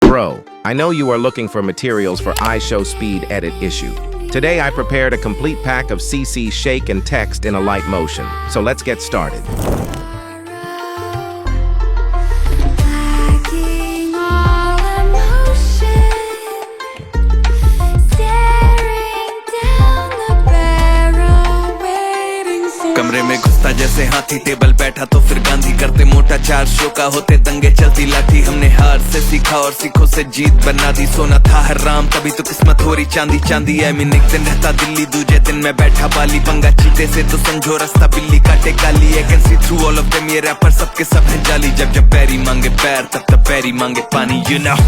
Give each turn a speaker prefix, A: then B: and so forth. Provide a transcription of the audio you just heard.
A: Bro, I know you are looking for materials for Ishowspeed edit issue. Today I prepared a complete pack of CC shake and text in Alightmotion. So let's get started.
B: कमरे में घुसता जैसे हाथी table बैठा तो फिर गांधी करते मोटा 4 शो का होते दंगे चलती लाठी हमने हार से सीखा और सीखों से जीत बना दी सोना था हराम तभी तो किस्मत हो रही चांदी चांदी है मीन एक दिन रहता दिल्ली दूजे दिन में बैठा बाली पंगा चीते से तो समझो रास्ता बिल्ली काटे काली है can see through all of them ये रैपर सबके सब है जाली जब जब पैरी मांगे पैर तब तब पैरी मांगे पानी you know